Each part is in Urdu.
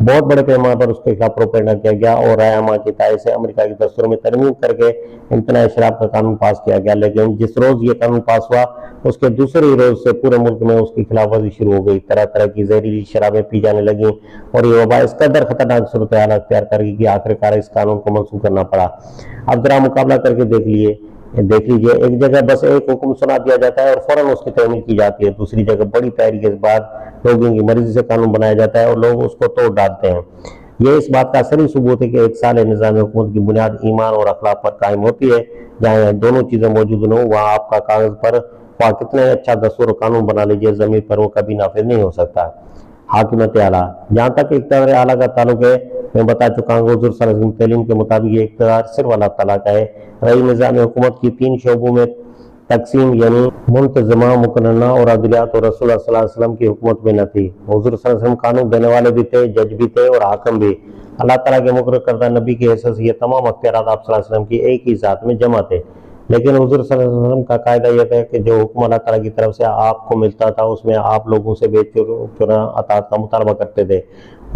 بہت بڑے پیمانے پر اس کے خلاف پروپیگنڈا کیا گیا اور رائے عامہ کی تائید سے امریکہ کے دستوروں میں ترمیم کر کے امتناع شراب کا قانون پاس کیا گیا، لیکن جس روز یہ قانون پاس ہوا اس کے دوسرے ہی روز سے پورے ملک میں اس کی خلاف ورزی شروع ہو گئی، طرح طرح کی زہریلی شرابیں پی جانے لگیں اور یہ وبا اس قدر خطرناک صورتحال اختیار کر گئی کہ آخرکار اس قانون کو منسوخ کرنا پڑا۔ اب ذرا مقابلہ کر کے دیکھ لیجیے، ایک جگہ بس ایک حکم سنا دیا جاتا ہے اور فوراً اس کی تعمیل کی جاتی ہے، دوسری جگہ بڑی پیاری کے بعد لوگوں کی مرضی سے قانون بنایا جاتا ہے اور لوگ اس کو توڑ ڈالتے ہیں۔ یہ اس بات کا اثری ثبوت ہے کہ ایک صالح نظام حکومت کی بنیاد ایمان اور اخلاق پر قائم ہوتی ہے۔ جہاں دونوں چیزیں موجود نہ ہوں وہاں آپ کا کاغذ پر کتنا اچھا دستور و قانون بنا لیجیے، زمین پر وہ کبھی نافذ نہیں ہو سکتا۔ حاکمیت اعلیٰ، جہاں تک اقتدار اعلیٰ کا تعلق ہے، میں بتا چکا ہوں کہ حضور صلی اللہ علیہ وسلم کی تعلیم کے مطابق یہ اقتدار صرف اللہ تعالیٰ کا ہے۔ رہی نظام حکومت کی 3 شعبوں میں تقسیم، یعنی منتظمہ، مقننہ اور عدلیہ، تو رسول اللہ صلی اللہ علیہ وسلم کی حکومت میں نہ تھی۔ حضور صلی اللہ علیہ وسلم قانون دینے والے بھی تھے، جج بھی تھے اور حاکم بھی۔ اللہ تعالیٰ کے مقرر کردہ نبی کی حیثیت سے یہ تمام اختیارات آپ صلی اللہ علیہ وسلم کی ایک ہی ذات میں جمع تھے، لیکن حضور صلی اللہ علیہ وسلم کا قاعدہ یہ تھا کہ جو حکم اللہ تعالیٰ کی طرف سے آپ کو ملتا تھا اس میں آپ لوگوں سے بے چرا اطاعت کا مطالبہ کرتے تھے،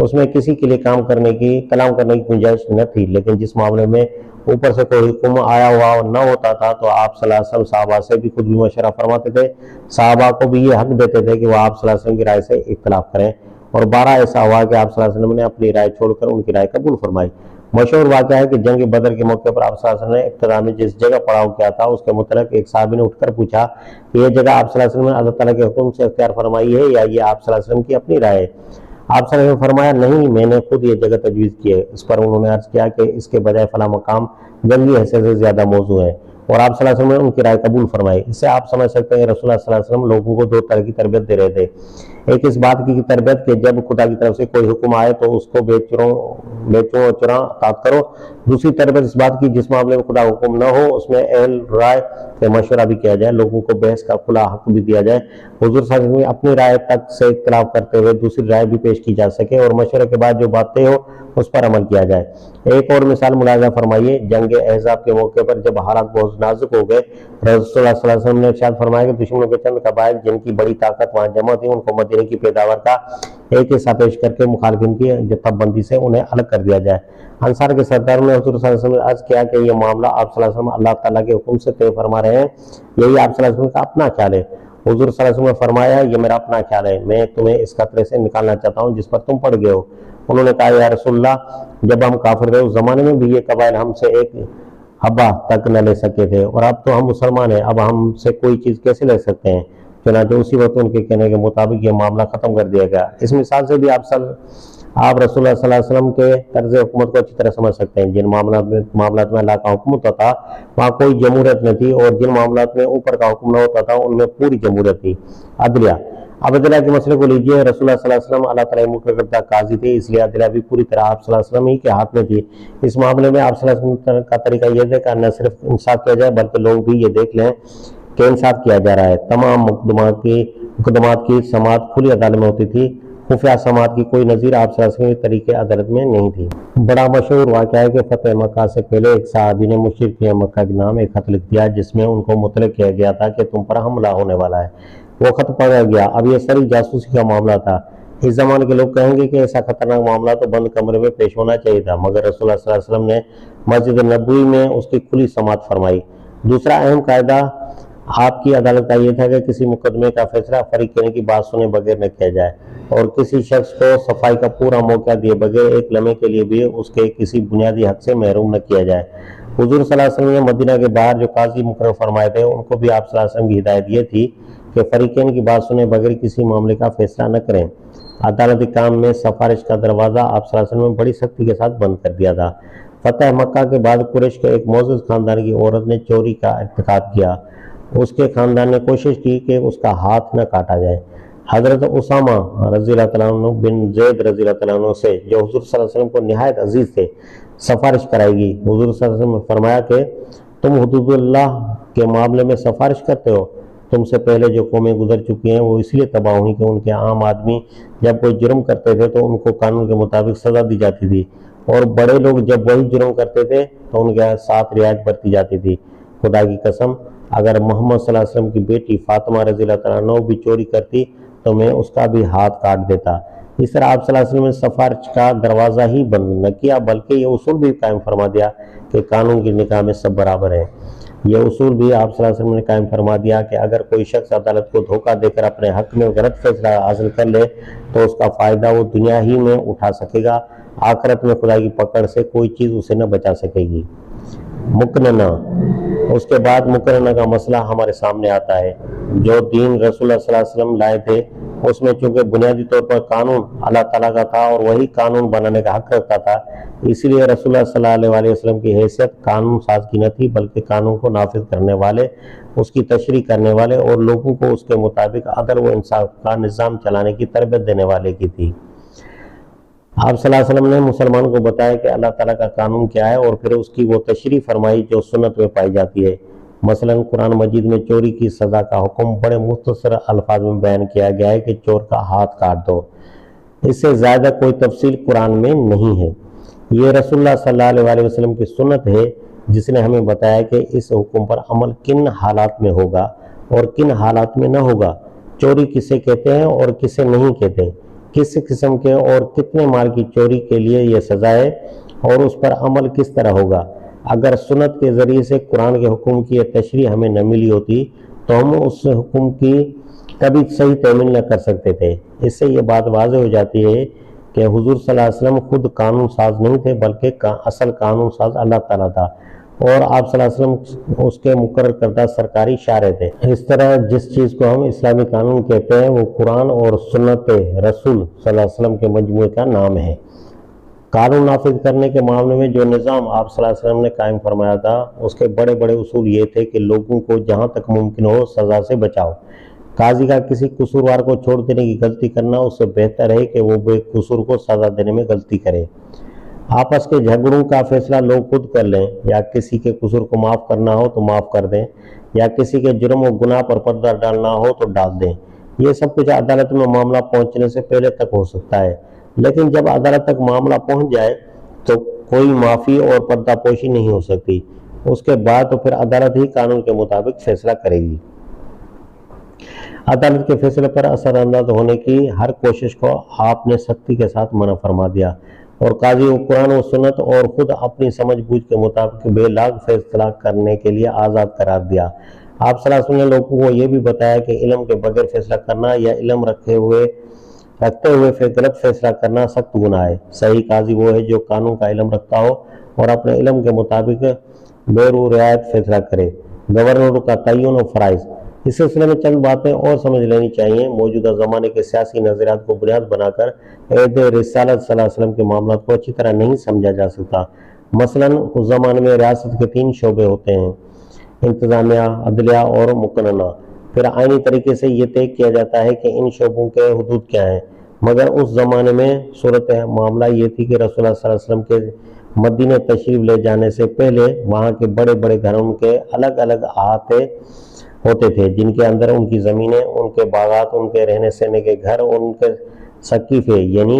اس میں کسی کے لیے کلام کرنے کی گنجائش نہ تھی، لیکن جس معاملے میں اوپر سے کوئی حکم آیا ہوا نہ ہوتا تھا تو آپ صلی اللہ علیہ وسلم صحابہ سے بھی خود بھی مشورہ فرماتے تھے، صحابہ کو بھی یہ حق دیتے تھے کہ وہ آپ صلی اللہ علیہ وسلم کی رائے سے اختلاف کریں، اور 12 ایسا ہوا کہ آپ صلی اللہ علیہ وسلم نے اپنی رائے چھوڑ کر ان کی رائے قبول فرمائی۔ مشہور واقعہ ہے کہ جنگ بدر کے موقع پر آپ صلی اللہ علیہ وسلم نے ابتدا میں جس جگہ پڑاؤ کیا تھا اس کے متعلق ایک صحابی نے اٹھ کر پوچھا کہ یہ جگہ آپ صلی اللہ علیہ وسلم نے اللہ تعالیٰ کے حکم سے اختیار فرمائی ہے یا یہ آپ صلی اللہ علیہ وسلم کی اپنی رائے ہے؟ آپ صلی اللہ علیہ وسلم نے فرمایا نہیں، میں نے خود یہ جگہ تجویز کی ہے۔ اس پر انہوں نے عرض کیا کہ اس کے بجائے فلاں مقام جنگی حیثیت سے زیادہ موزوں ہے، اور آپ صلی اللہ علیہ وسلم نے ان کی رائے قبول فرمائی۔ اس سے آپ سمجھ سکتے ہیں کہ رسول اللہ صلی اللہ علیہ وسلم لوگوں کو 2 طرح کی تربیت دے رہے تھے۔ ایک اس بات کی تربیت کہ جب خدا کی طرف سے کوئی حکم آئے تو اس کو بے چوں چراں اطاعت کرو، دوسری تربیت اس بات کی جس معاملے میں خدا حکم نہ ہو اس میں اہل رائے سے مشورہ بھی کیا جائے، لوگوں کو بحث کا کھلا حق بھی دیا جائے، حضور صلی اللہ علیہ وسلم نے اپنی رائے تک سے اختلاف کرتے ہوئے دوسری رائے بھی پیش کی جا سکے اور مشورے کے بعد جو بات طے ہو اس پر عمل کیا جائے۔ ایک اور مثال ملاحظہ فرمائیے، جنگ احزاب کے موقع پر جب حالات بہت نازک ہو گئے، رسول اللہ صلی اللہ علیہ وسلم نے ارشاد فرمایا کہ دشمنوں کے چند قبائل جن کی بڑی طاقت وہاں جمع تھی ان کو مدینے کی پیداوار کا ایک حصہ پیش کر کے مخالفین کی جتھا بندی سے انہیں الگ کر دیا جائے۔ انصار کے سرداروں نے حضور صلی اللہ علیہ وسلم نے عرض کیا کہ یہ معاملہ آپ صلی اللہ علیہ وسلم اللہ تعالیٰ کے حکم سے طے فرما رہے ہیں، یہی آپ صلی اللہ علیہ وسلم کا اپنا خیال ہے؟ حضور صلی اللہ علیہ وسلم نے فرمایا یہ میرا اپنا خیال ہے، میں تمہیں اس خطرے سے نکالنا چاہتا ہوں جس پر تم پڑ گئے ہو۔ انہوں نے کہا یا رسول اللہ، جب ہم کافر تھے اس زمانے میں بھی یہ قبائل ہم سے ایک حبہ تک نہ لے سکے تھے، اور اب تو ہم مسلمان ہیں، اب ہم سے کوئی چیز کیسے لے سکتے ہیں؟ چنانچہ اسی وقت ان کے کہنے کے مطابق یہ معاملہ ختم کر دیا گیا۔ اس مثال سے بھی آپ رسول اللہ صلی اللہ علیہ وسلم کے طرز حکومت کو اچھی طرح سمجھ سکتے ہیں۔ جن معاملات میں اللہ کا حکم ہوتا تھا وہاں کوئی جمہوریت نہ تھی، اور جن معاملات میں اوپر کا حکم نہ ہوتا تھا ان میں پوری جمہوریت تھی۔ عدلیہ، اب عدلیہ کے مسئلے کو لیجئے، رسول اللہ صلی اللہ علیہ وسلم اللہ تعالیٰ مقرر کردہ قاضی تھے، اس لیے عدلیہ بھی پوری طرح آپ صلی اللہ علیہ وسلم ہی کے ہاتھ میں تھی۔ اس معاملے میں آپ صلی اللہ علیہ وسلم کا طریقہ یہ تھا کہ نہ صرف انصاف کیا جائے بلکہ لوگ بھی یہ دیکھ لیں کہ انصاف کیا جا رہا ہے۔ تمام مقدمات کی سماعت کھلی عدالت میں ہوتی تھی، خفیہ سماعت کی کوئی نظیر آپ صلی اللہ علیہ وسلم کے طریقے عدالت میں نہیں تھی۔ بڑا مشہور واقعہ ہے کہ فتح مکہ سے پہلے ایک صحابی نے مشرکین مکہ کے نام ایک خط لکھ دیا جس میں ان کو مطلع کیا گیا تھا کہ تم پر حملہ ہونے والا ہے۔ وہ خط پڑھا گیا، اب یہ سری جاسوسی کا معاملہ تھا۔ اس زمانے کے لوگ کہیں گے کہ ایسا خطرناک معاملہ تو بند کمرے میں پیش ہونا چاہیے تھا، مگر رسول اللہ صلی اللہ علیہ وسلم نے مسجد نبوی میں اس کی کھلی سماعت فرمائی۔ دوسرا اہم قاعدہ آپ کی عدالت کا یہ تھا کہ کسی مقدمے کا فیصلہ فریقین کی بات سنے بغیر نہ کیا جائے، اور کسی شخص کو صفائی کا پورا موقع دیے بغیر ایک لمحے کے لیے بھی اس کے کسی بنیادی حق سے محروم نہ کیا جائے۔ حضور صلی اللہ علیہ وسلم نے مدینہ کے باہر جو قاضی مقرر فرمائے تھے ان کو بھی آپ صلی اللہ علیہ وسلم کی ہدایت یہ تھی کہ فریقین کی بات سنے بغیر کسی معاملے کا فیصلہ نہ کریں۔ عدالتی کام میں سفارش کا دروازہ آپ صلی اللہ علیہ وسلم نے بڑی سختی کے ساتھ بند کر دیا تھا۔ فتح مکہ کے بعد قریش کے ایک معزز خاندان کی عورت نے چوری کا ارتکاب کیا۔ اس کے خاندان نے کوشش کی کہ اس کا ہاتھ نہ کاٹا جائے۔ حضرت اسامہ رضی اللہ تعالیٰ عنہ بن زید رضی اللہ تعالیٰ عنہ سے، جو حضور صلی اللہ علیہ وسلم کو نہایت عزیز تھے، سفارش کرائے گی۔ حضور صلی اللہ علیہ وسلم نے فرمایا کہ تم حدود اللہ کے معاملے میں سفارش کرتے ہو؟ تم سے پہلے جو قومیں گزر چکی ہیں وہ اس لیے تباہ ہوئی کہ ان کے عام آدمی جب کوئی جرم کرتے تھے تو ان کو قانون کے مطابق سزا دی جاتی تھی، اور بڑے لوگ جب وہی جرم کرتے تھے تو ان کے ساتھ رعایت برتی جاتی تھی۔ خدا کی قسم، اگر محمد صلی اللہ علیہ وسلم کی بیٹی فاطمہ رضی اللہ تعالیٰ عنہ بھی چوری کرتی تو میں اس کا بھی ہاتھ کاٹ دیتا۔ اس طرح آپ صلی اللہ علیہ وسلم نے سفارش کا دروازہ ہی بند نہ کیا بلکہ یہ اصول بھی قائم فرما دیا کہ قانون کی نگاہ میں سب برابر ہیں۔ یہ اصول بھی آپ صلی اللہ علیہ وسلم نے قائم فرما دیا کہ اگر کوئی شخص عدالت کو دھوکہ دے کر اپنے حق میں غلط فیصلہ حاصل کر لے تو اس کا فائدہ وہ دنیا ہی میں اٹھا سکے گا، آخرت میں خدا کی پکڑ سے کوئی چیز اسے نہ بچا سکے گی۔ مقننہ، اس کے بعد مقننہ کا مسئلہ ہمارے سامنے آتا ہے۔ جو دین رسول اللہ صلی اللہ علیہ وسلم لائے تھے اس میں چونکہ بنیادی طور پر قانون اللہ تعالیٰ کا تھا اور وہی قانون بنانے کا حق رکھتا تھا، اس لیے رسول اللہ صلی اللہ علیہ وسلم کی حیثیت قانون ساز کی نہ تھی بلکہ قانون کو نافذ کرنے والے، اس کی تشریح کرنے والے اور لوگوں کو اس کے مطابق عدل و انصاف کا نظام چلانے کی تربیت دینے والے کی تھی۔ آپ صلی اللہ علیہ وسلم نے مسلمان کو بتایا کہ اللہ تعالیٰ کا قانون کیا ہے اور پھر اس کی وہ تشریح فرمائی جو سنت میں پائی جاتی ہے۔ مثلا قرآن مجید میں چوری کی سزا کا حکم بڑے مختصر الفاظ میں بیان کیا گیا ہے کہ چور کا ہاتھ کاٹ دو، اس سے زیادہ کوئی تفصیل قرآن میں نہیں ہے۔ یہ رسول اللہ صلی اللہ علیہ وسلم کی سنت ہے جس نے ہمیں بتایا کہ اس حکم پر عمل کن حالات میں ہوگا اور کن حالات میں نہ ہوگا، چوری کسے کہتے ہیں اور کسے نہیں کہتے، کس قسم کے اور کتنے مال کی چوری کے لیے یہ سزا ہے اور اس پر عمل کس طرح ہوگا۔ اگر سنت کے ذریعے سے قرآن کے حکم کی یہ تشریح ہمیں نہ ملی ہوتی تو ہم اس حکم کی کبھی صحیح تعمیل نہ کر سکتے تھے۔ اس سے یہ بات واضح ہو جاتی ہے کہ حضور صلی اللہ علیہ وسلم خود قانون ساز نہیں تھے بلکہ اصل قانون ساز اللہ تعالیٰ تھا اور آپ صلی اللہ علیہ وسلم اس کے مقرر کردہ سرکاری شارع تھے۔ اس طرح جس چیز کو ہم اسلامی قانون کہتے ہیں وہ قرآن اور سنت رسول صلی اللہ علیہ وسلم کے مجموعے کا نام ہے۔ قانون نافذ کرنے کے معاملے میں جو نظام آپ صلی اللہ علیہ وسلم نے قائم فرمایا تھا اس کے بڑے بڑے اصول یہ تھے کہ لوگوں کو جہاں تک ممکن ہو سزا سے بچاؤ۔ قاضی کا کسی قصوروار کو چھوڑ دینے کی غلطی کرنا اس سے بہتر ہے کہ وہ بے قصور کو سزا دینے میں غلطی کرے۔ آپس کے جھگڑوں کا فیصلہ لوگ خود کر لیں، یا کسی کے قصور کو معاف کرنا ہو تو معاف کر دیں، یا کسی کے جرم و گناہ پر پردہ ڈالنا ہو تو ڈال دیں۔ یہ سب کچھ عدالت میں معاملہ پہنچنے سے پہلے تک ہو سکتا ہے، لیکن جب عدالت تک معاملہ پہنچ جائے تو کوئی معافی اور پردہ پوشی نہیں ہو سکتی۔ اس کے بعد تو پھر عدالت ہی قانون کے مطابق فیصلہ کرے گی۔ عدالت کے فیصلے پر اثر انداز ہونے کی ہر کوشش کو آپ نے سختی کے ساتھ منع فرما دیا اور قاضی کو قرآن و سنت اور خود اپنی سمجھ بوجھ کے مطابق بے لاگ فیصلہ کرنے کے لیے آزاد قرار دیا۔ آپ صلی اللہ علیہ وسلم نے لوگوں کو یہ بھی بتایا کہ علم کے بغیر فیصلہ کرنا یا علم رکھتے ہوئے غلط فیصلہ کرنا سخت گناہ ہے۔ صحیح قاضی وہ ہے جو قانون کا علم رکھتا ہو اور اپنے علم کے مطابق بیرو رعایت فیصلہ کرے۔ گورنر کا تعین و فرائض، اس سلسلے میں چند باتیں اور سمجھ لینی چاہیے۔ موجودہ زمانے کے سیاسی نظریات کو بنیاد بنا کر عہد رسالت صلی اللہ علیہ وسلم کے معاملات کو اچھی طرح نہیں سمجھا جا سکتا۔ مثلا اس زمانے میں ریاست کے 3 شعبے ہوتے ہیں: انتظامیہ، عدلیہ اور مقننہ۔ پھر آئینی طریقے سے یہ طے کیا جاتا ہے کہ ان شعبوں کے حدود کیا ہیں، مگر اس زمانے میں صورت معاملہ یہ تھی کہ رسول اللہ صلی اللہ علیہ وسلم کے مدینہ تشریف لے جانے سے پہلے وہاں کے بڑے بڑے گھروں کے الگ الگ احاطے ہوتے تھے، جن کے اندر ان کی زمینیں، ان کے باغات، ان کے رہنے سہنے کے گھر اور ان کے سقیفے یعنی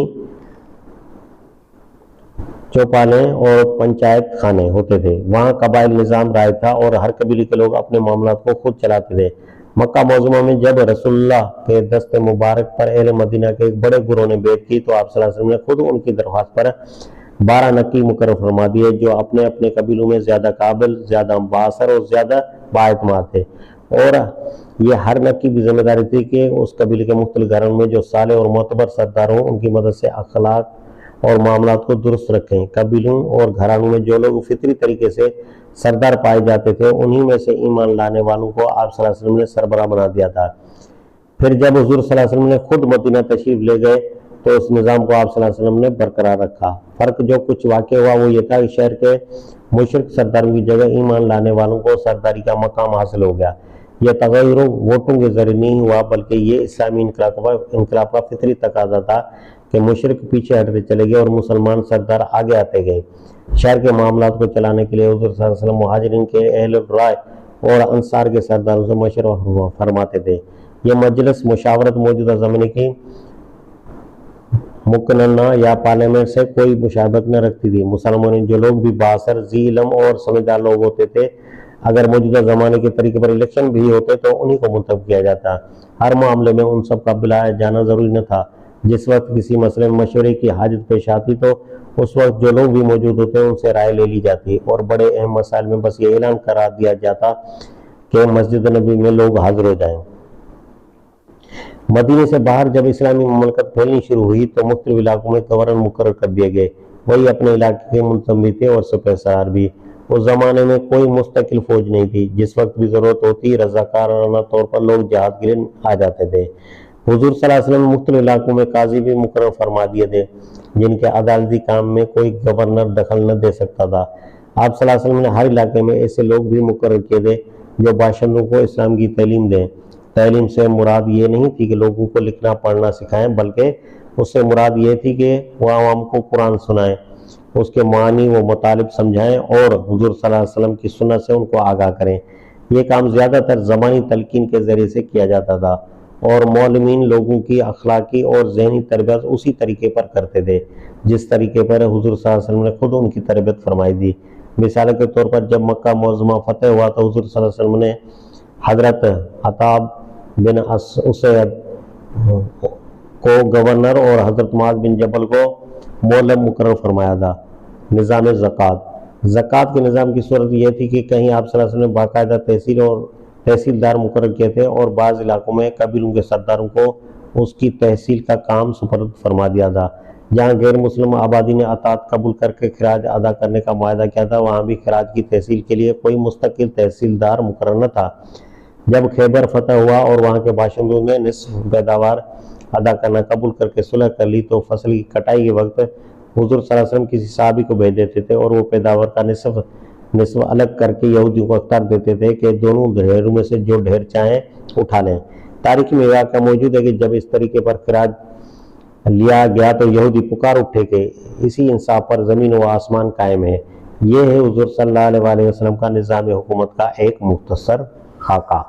چوپالیں اور پنچایت خانے ہوتے تھے۔ وہاں قبائل نظام رائج تھا اور ہر قبیلے کے لوگ اپنے معاملات کو خود چلاتے تھے۔ مکہ معظمہ میں جب رسول اللہ کے دست مبارک پر اہل مدینہ کے ایک بڑے گروہ نے بیعت کی تو آپ صلی اللہ علیہ وسلم نے خود ان کی درخواست پر 12 نقی مقرر فرما دیے جو اپنے اپنے قبیلوں میں زیادہ قابل، زیادہ بااثر اور زیادہ بااعتماد تھے، اور یہ ہر نقی کی ذمہ داری تھی کہ اس قبیلے کے مختلف گھروں میں جو صالح اور معتبر سردار ہوں ان کی مدد سے اخلاق اور معاملات کو درست رکھیں۔ قبیلوں اور گھرانوں میں جو لوگ فطری طریقے سے سردار پائے جاتے تھے انہی میں سے ایمان لانے والوں کو آپ صلی اللہ علیہ وسلم نے سربراہ بنا دیا تھا۔ پھر جب حضور صلی اللہ علیہ وسلم نے خود مدینہ تشریف لے گئے تو اس نظام کو آپ صلی اللہ علیہ وسلم نے برقرار رکھا۔ فرق جو کچھ واقع ہوا وہ یہ تھا کہ شہر کے مشرک سرداروں کی جگہ ایمان لانے والوں کو سرداری کا مقام حاصل ہو گیا۔ یہ تغیر ووٹوں کے ذریعے نہیں ہوا بلکہ یہ اسلامی انقلاب کا فطری تقاضا تھا کہ مشرک پیچھے ہٹتے چلے گئے اور مسلمان سردار آگے آتے گئے۔ شہر کے معاملات کو چلانے کے لیے حضور صلی اللہ علیہ وسلم مہاجرین کے اہل الرائے اور انصار کے سرداروں سے مشورہ فرماتے تھے۔ یہ مجلس مشاورت موجودہ زمانے کی مقننہ یا پارلیمنٹ سے کوئی مشابہت نہ رکھتی تھی۔ مسلمانوں جو لوگ بھی بااثر، ذی علم اور سمجھدار لوگ ہوتے تھے، اگر موجودہ زمانے کے طریقے پر الیکشن بھی ہوتے تو انہی کو منتخب کیا جاتا۔ ہر معاملے میں ان سب کا بلایا جانا ضروری نہ تھا جس وقت کسی مسئلے میں مشورے کی حاجت پیش آتی تو اس وقت جو لوگ بھی موجود ہوتے ہیں ان سے رائے لے لی جاتی، اور بڑے اہم مسائل میں بس یہ اعلان کرا دیا جاتا کہ مسجد نبی میں لوگ حاضر ہو جائیں۔ مدینے سے باہر جب اسلامی مملکت پھیلنی شروع ہوئی تو مختلف علاقوں میں گورنر مقرر کر دیے گئے، وہی اپنے علاقے کے منتظم بھی تھے اور سپہ سالار بھی۔ اس زمانے میں کوئی مستقل فوج نہیں تھی، جس وقت بھی ضرورت ہوتی رضاکارانہ طور پر لوگ جہاد کے لیے آ جاتے تھے۔ حضور صلی اللہ علیہ وسلم نے مختلف علاقوں میں قاضی بھی مقرر فرما دیے تھے، جن کے عدالتی کام میں کوئی گورنر دخل نہ دے سکتا تھا۔ آپ صلی اللہ علیہ وسلم نے ہر علاقے میں ایسے لوگ بھی مقرر کیے تھے جو باشندوں کو اسلام کی تعلیم دیں۔ تعلیم سے مراد یہ نہیں تھی کہ لوگوں کو لکھنا پڑھنا سکھائیں، بلکہ اس سے مراد یہ تھی کہ وہ عوام کو قرآن سنائیں، اس کے معنی و مطالب سمجھائیں اور حضور صلی اللہ علیہ وسلم کی سنت سے ان کو آگاہ کریں۔ یہ کام زیادہ تر زبانی تلقین کے ذریعے سے کیا جاتا تھا، اور معلمین لوگوں کی اخلاقی اور ذہنی تربیت اسی طریقے پر کرتے تھے جس طریقے پر حضور صلی اللہ علیہ وسلم نے خود ان کی تربیت فرمائی تھی۔ مثال کے طور پر جب مکہ معظمہ فتح ہوا تو حضور صلی اللہ علیہ وسلم نے حضرت عتاب بن اسید کو گورنر اور حضرت معاذ بن جبل کو مولم مقرر فرمایا تھا۔ نظام زکوٰۃ کے نظام کی صورت یہ تھی کہ کہیں آپ صلی اللہ علیہ وسلم نے باقاعدہ تحصیل اور تحصیلدار مقرر کیے تھے، اور بعض علاقوں میں قبیلوں کے سرداروں کو اس کی تحصیل کا کام سپرد فرما دیا تھا۔ جہاں غیر مسلم آبادی نے اطاعت قبول کر کے خراج ادا کرنے کا معاہدہ کیا تھا، وہاں بھی خراج کی تحصیل کے لیے کوئی مستقل تحصیلدار مقرر نہ تھا۔ جب خیبر فتح ہوا اور وہاں کے باشندوں نے نصف پیداوار ادا کرنا قبول کر کے صلح کر لی تو فصل کی کٹائی کے وقت حضور صلی اللہ علیہ وسلم کسی صحابی کو بھیج دیتے تھے، اور وہ پیداوار کا نصف الگ کر کے یہودیوں کو اختیار دیتے تھے کہ دونوں ڈھیروں میں سے جو ڈھیر چاہیں اٹھا لیں۔ تاریخ میں واقعہ موجود ہے کہ جب اس طریقے پر خراج لیا گیا تو یہودی پکار اٹھے کہ اسی انصاف پر زمین و آسمان قائم ہے۔ یہ ہے حضور صلی اللہ علیہ وسلم کا نظام حکومت کا ایک مختصر خاکہ۔